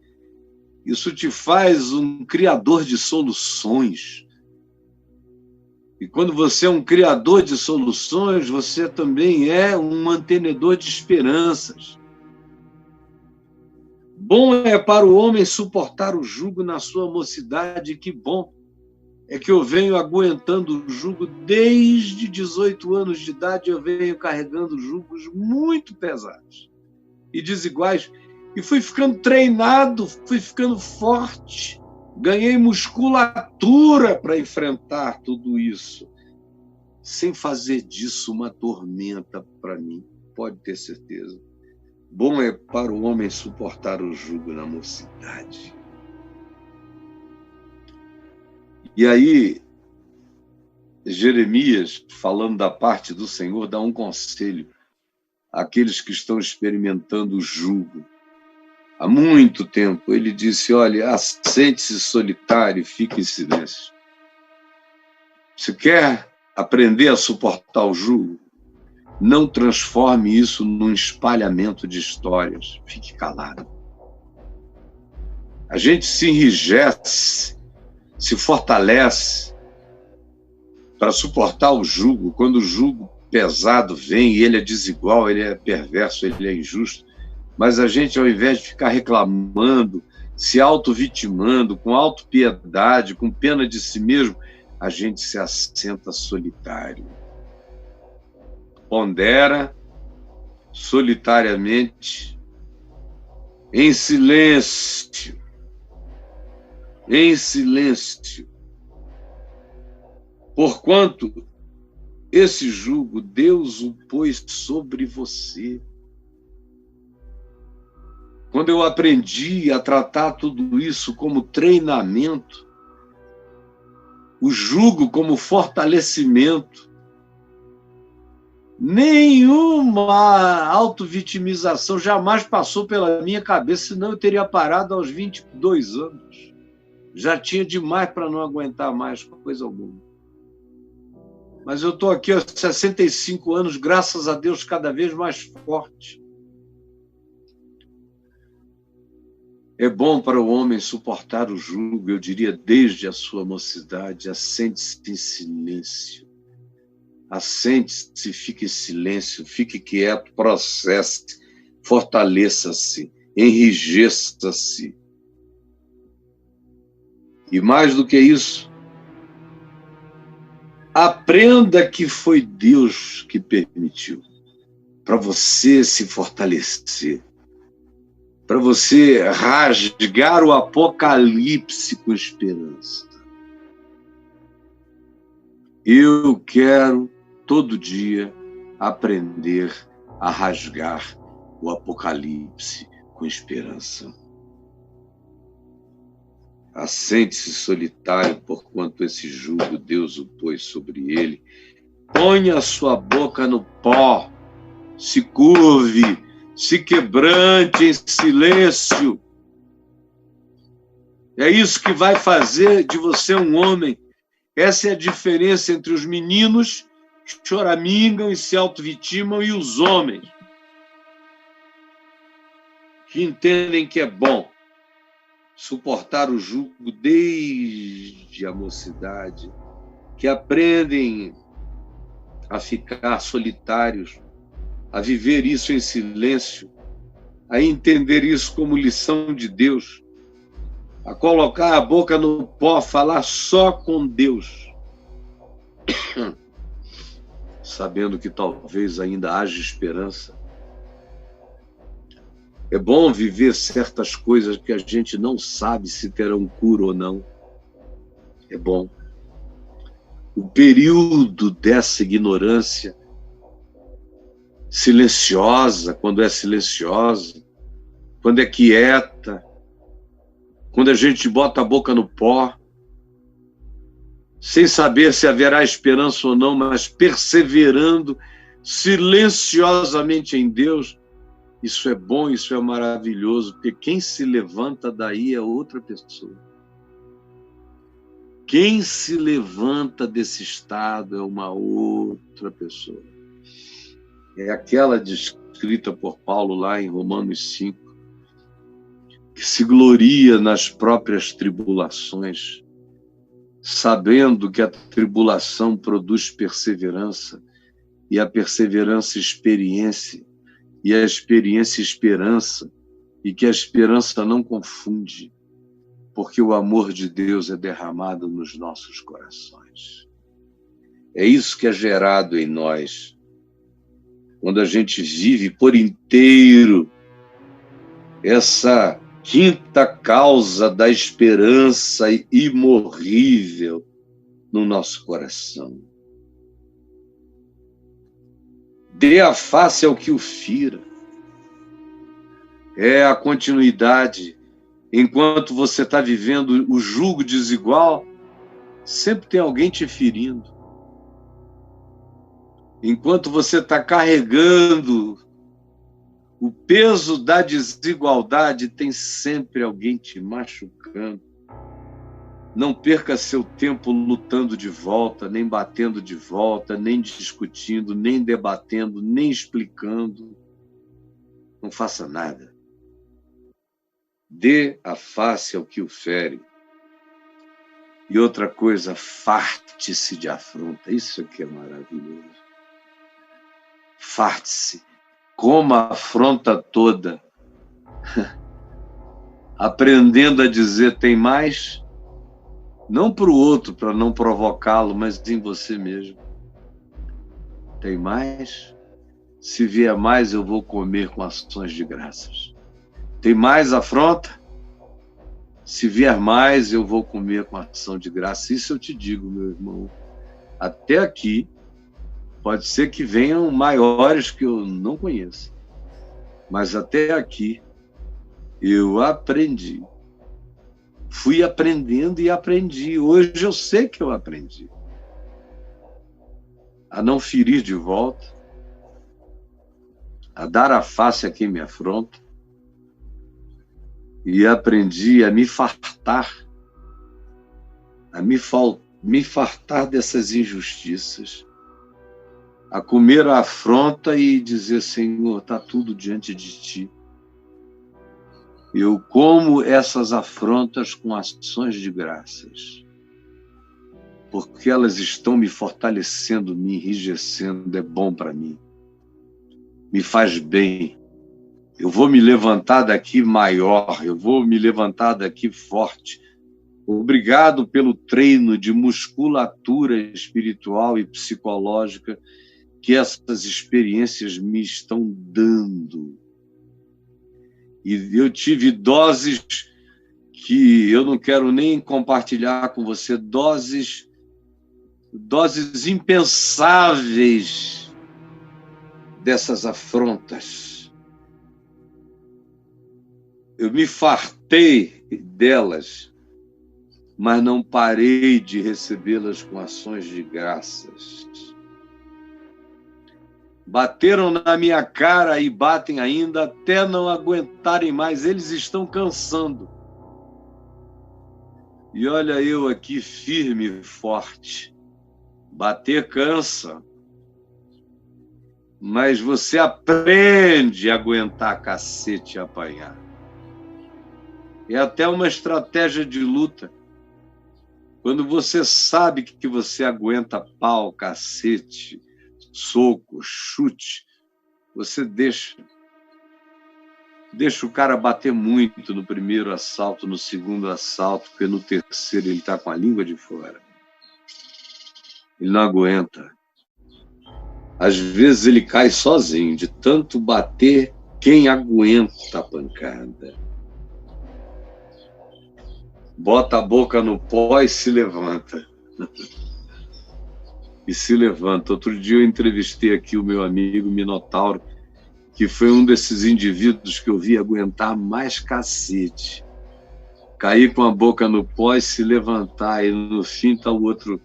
Isso te faz um criador de soluções. E quando você é um criador de soluções, você também é um mantenedor de esperanças. Bom é para o homem suportar o jugo na sua mocidade, que bom é que eu venho aguentando o jugo desde 18 anos de idade, eu venho carregando jugos muito pesados e desiguais, e fui ficando treinado, fui ficando forte, ganhei musculatura para enfrentar tudo isso, sem fazer disso uma tormenta para mim, pode ter certeza. Bom é para o homem suportar o jugo na mocidade. E aí, Jeremias, falando da parte do Senhor, dá um conselho àqueles que estão experimentando o jugo. Há muito tempo, ele disse, olha, assente-se solitário e fique em silêncio. Se quer aprender a suportar o jugo, não transforme isso num espalhamento de histórias. Fique calado. A gente se enrijece, se fortalece para suportar o jugo. Quando o jugo pesado vem, e ele é desigual, ele é perverso, ele é injusto, mas a gente, ao invés de ficar reclamando, se auto-vitimando, com autopiedade, com pena de si mesmo, a gente se assenta solitário. Pondera solitariamente, em silêncio, porquanto esse jugo Deus o pôs sobre você. Quando eu aprendi a tratar tudo isso como treinamento, o jugo como fortalecimento, nenhuma autovitimização jamais passou pela minha cabeça, senão eu teria parado aos 22 anos. Já tinha demais para não aguentar mais coisa alguma. Mas eu estou aqui aos 65 anos, graças a Deus, cada vez mais forte. É bom para o homem suportar o jugo, eu diria, desde a sua mocidade. Assente-se em silêncio. Assente-se, fique em silêncio, fique quieto, processe, fortaleça-se, enrijeça-se. E mais do que isso, aprenda que foi Deus que permitiu, para você se fortalecer, para você rasgar o apocalipse com esperança. Eu quero, todo dia, aprender a rasgar o apocalipse com esperança. Assente-se solitário, porquanto esse jugo Deus o pôs sobre ele. Ponha a sua boca no pó, se curve, se quebrante em silêncio. É isso que vai fazer de você um homem. Essa é a diferença entre os meninos que choramingam e se auto-vitimam e os homens que entendem que é bom suportar o jugo desde a mocidade, que aprendem a ficar solitários, a viver isso em silêncio, a entender isso como lição de Deus, a colocar a boca no pó, falar só com Deus, sabendo que talvez ainda haja esperança. É bom viver certas coisas que a gente não sabe se terão cura ou não. É bom. O período dessa ignorância silenciosa, quando é silenciosa, quando é quieta, quando a gente bota a boca no pó, sem saber se haverá esperança ou não, mas perseverando silenciosamente em Deus, isso é bom, isso é maravilhoso, porque quem se levanta daí é outra pessoa. Quem se levanta desse estado é uma outra pessoa. É aquela descrita por Paulo lá em Romanos 5, que se gloria nas próprias tribulações, sabendo que a tribulação produz perseverança, e a perseverança experiência, e a experiência esperança, e que a esperança não confunde, porque o amor de Deus é derramado nos nossos corações. É isso que é gerado em nós, quando a gente vive por inteiro essa quinta causa da esperança imorrível no nosso coração. Dê a face ao que o fira. É a continuidade. Enquanto você está vivendo o jugo desigual, sempre tem alguém te ferindo. Enquanto você está carregando o peso da desigualdade, tem sempre alguém te machucando. Não perca seu tempo lutando de volta, nem batendo de volta, nem discutindo, nem debatendo, nem explicando. Não faça nada. Dê a face ao que o fere. E outra coisa, farte-se de afronta. Isso aqui é maravilhoso. Farte-se. Coma a afronta toda. Aprendendo a dizer tem mais, não para o outro, para não provocá-lo, mas em você mesmo. Tem mais? Se vier mais, eu vou comer com ações de graças. Tem mais afronta? Se vier mais, eu vou comer com ação de graça. Isso eu te digo, meu irmão. Até aqui, pode ser que venham maiores que eu não conheço. Mas até aqui, eu aprendi. Fui aprendendo e aprendi. Hoje eu sei que eu aprendi. A não ferir de volta, a dar a face a quem me afronta, e aprendi a me fartar, me fartar dessas injustiças, a comer a afronta e dizer, Senhor, está tudo diante de Ti. Eu como essas afrontas com ações de graças, porque elas estão me fortalecendo, me enrijecendo, é bom para mim, me faz bem. Eu vou me levantar daqui maior, eu vou me levantar daqui forte. Obrigado pelo treino de musculatura espiritual e psicológica que essas experiências me estão dando. E eu tive doses que eu não quero nem compartilhar com você, doses impensáveis dessas afrontas. Eu me fartei delas, mas não parei de recebê-las com ações de graças. Bateram na minha cara e batem ainda até não aguentarem mais. Eles estão cansando. E olha eu aqui firme e forte. Bater cansa. Mas você aprende a aguentar cacete e apanhar. É até uma estratégia de luta. Quando você sabe que você aguenta pau, cacete, soco, chute, você deixa o cara bater muito no primeiro assalto, no segundo assalto, porque no terceiro ele está com a língua de fora. Ele não aguenta. Às vezes ele cai sozinho, de tanto bater, quem aguenta a pancada? Bota a boca no pó e se levanta. E se levanta. Outro dia eu entrevistei aqui o meu amigo Minotauro, que foi um desses indivíduos que eu vi aguentar mais cacete. Cair com a boca no pó e se levantar, e no fim está o outro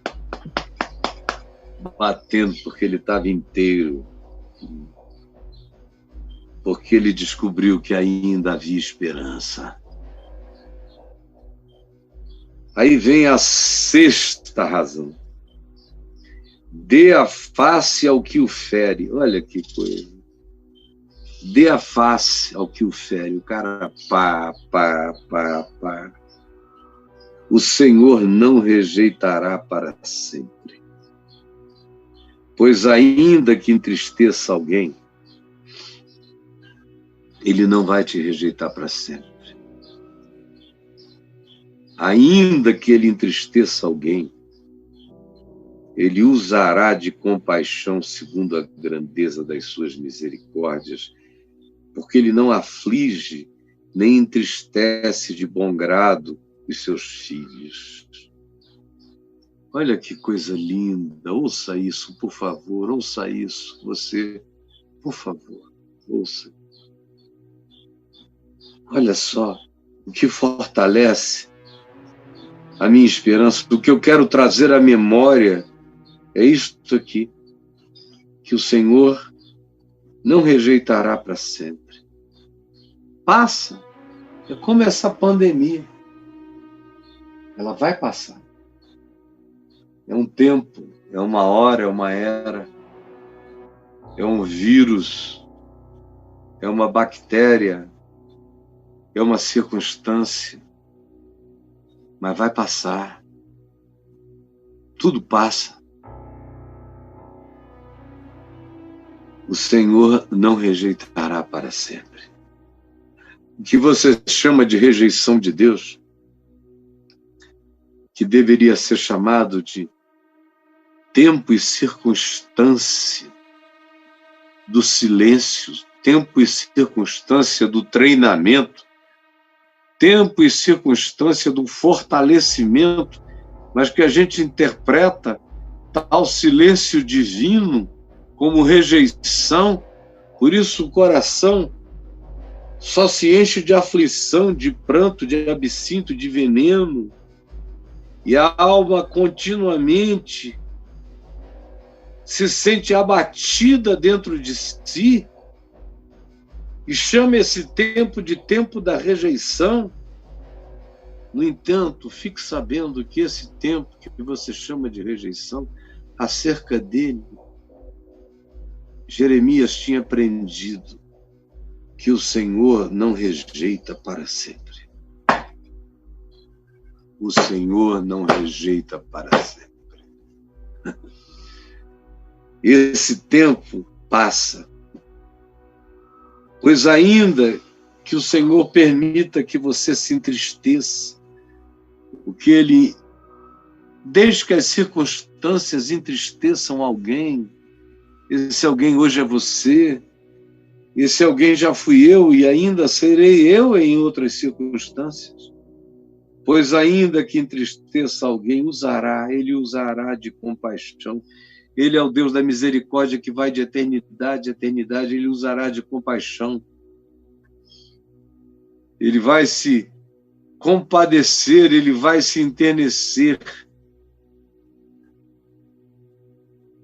batendo porque ele estava inteiro. Porque ele descobriu que ainda havia esperança. Aí vem a sexta razão. Dê a face ao que o fere. Olha que coisa. Dê a face ao que o fere. O cara pá. O Senhor não rejeitará para sempre. Pois ainda que entristeça alguém, Ele não vai te rejeitar para sempre. Ainda que ele entristeça alguém, ele usará de compaixão segundo a grandeza das suas misericórdias, porque ele não aflige nem entristece de bom grado os seus filhos. Olha que coisa linda, ouça isso, por favor, ouça isso, você, por favor, ouça. Olha só, o que fortalece a minha esperança, o que eu quero trazer à memória é isto aqui, que o Senhor não rejeitará para sempre. Passa, é como essa pandemia, ela vai passar. É um tempo, é uma hora, é uma era, é um vírus, é uma bactéria, é uma circunstância, mas vai passar. Tudo passa. O Senhor não rejeitará para sempre. O que você chama de rejeição de Deus, que deveria ser chamado de tempo e circunstância do silêncio, tempo e circunstância do treinamento, tempo e circunstância do fortalecimento, mas que a gente interpreta tal silêncio divino como rejeição. Por isso o coração só se enche de aflição, de pranto, de absinto, de veneno, e a alma continuamente se sente abatida dentro de si e chama esse tempo de tempo da rejeição. No entanto, fique sabendo que esse tempo que você chama de rejeição, acerca dele, Jeremias tinha aprendido que o Senhor não rejeita para sempre. O Senhor não rejeita para sempre. Esse tempo passa, pois ainda que o Senhor permita que você se entristeça, o que Ele, desde que as circunstâncias entristeçam alguém, esse alguém hoje é você, esse alguém já fui eu e ainda serei eu em outras circunstâncias. Pois ainda que entristeça alguém, Ele usará de compaixão. Ele é o Deus da misericórdia que vai de eternidade a eternidade, Ele usará de compaixão. Ele vai se compadecer, Ele vai se enternecer.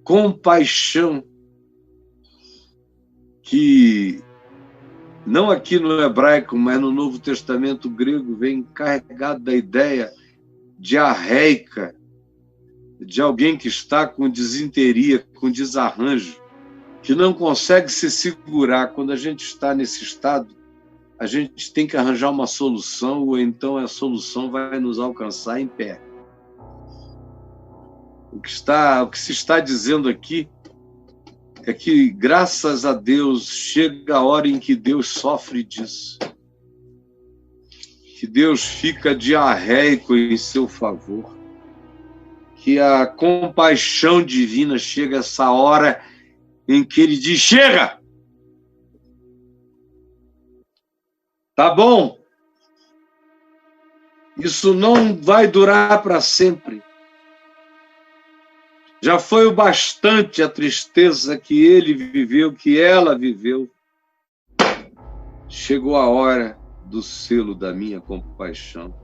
Compaixão, que não aqui no hebraico, mas no Novo Testamento grego, vem carregado da ideia diarreica, de alguém que está com disenteria, com desarranjo, que não consegue se segurar. Quando a gente está nesse estado, a gente tem que arranjar uma solução, ou então a solução vai nos alcançar em pé. O que se está dizendo aqui é que, graças a Deus, chega a hora em que Deus sofre disso. Que Deus fica diarreico em seu favor. Que a compaixão divina chega a essa hora em que Ele diz: chega! Tá bom? Isso não vai durar para sempre. Já foi o bastante a tristeza que ele viveu, que ela viveu. Chegou a hora do selo da minha compaixão,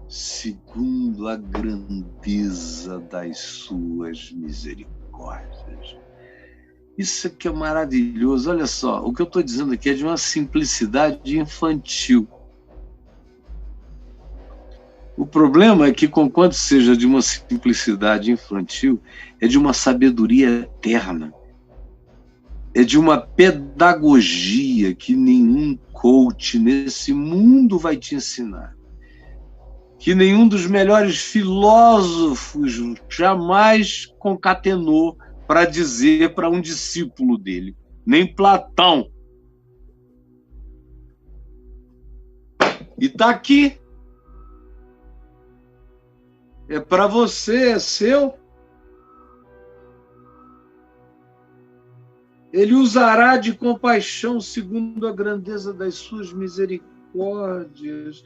segundo a grandeza das suas misericórdias. Isso aqui é maravilhoso. Olha só, o que eu estou dizendo aqui é de uma simplicidade infantil. O problema é que, conquanto seja de uma simplicidade infantil, é de uma sabedoria eterna. É de uma pedagogia que nenhum coach nesse mundo vai te ensinar. Que nenhum dos melhores filósofos jamais concatenou para dizer para um discípulo dele. Nem Platão. E está aqui. É para você, é seu. Ele usará de compaixão segundo a grandeza das suas misericórdias,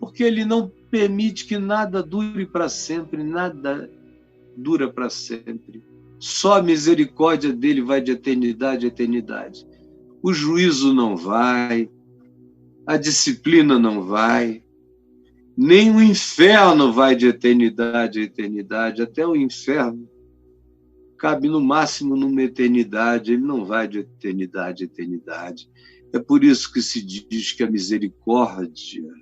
porque ele não permite que nada dure para sempre, nada dura para sempre. Só a misericórdia dele vai de eternidade a eternidade. O juízo não vai, a disciplina não vai, nem o inferno vai de eternidade a eternidade. Até o inferno cabe no máximo numa eternidade, ele não vai de eternidade a eternidade. É por isso que se diz que a misericórdia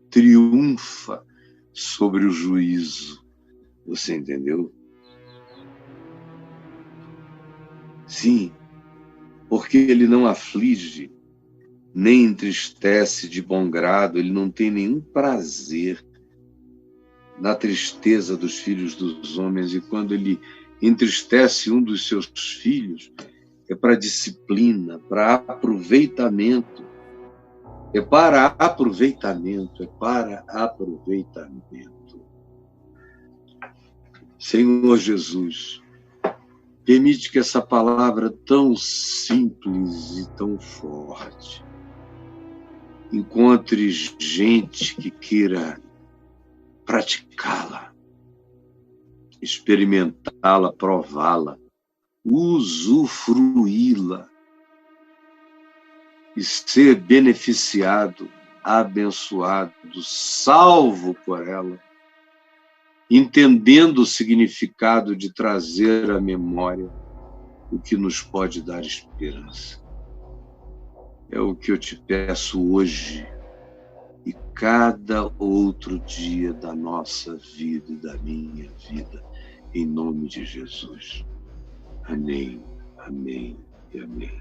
triunfa sobre o juízo. Você entendeu? Sim, porque ele não aflige, nem entristece de bom grado, ele não tem nenhum prazer na tristeza dos filhos dos homens, e quando ele entristece um dos seus filhos, é para disciplina, para aproveitamento. É para aproveitamento, é para aproveitamento. Senhor Jesus, permite que essa palavra tão simples e tão forte encontre gente que queira praticá-la, experimentá-la, prová-la, usufruí-la e ser beneficiado, abençoado, salvo por ela, entendendo o significado de trazer à memória o que nos pode dar esperança. É o que eu te peço hoje e cada outro dia da nossa vida e da minha vida, em nome de Jesus. Amém, amém e amém.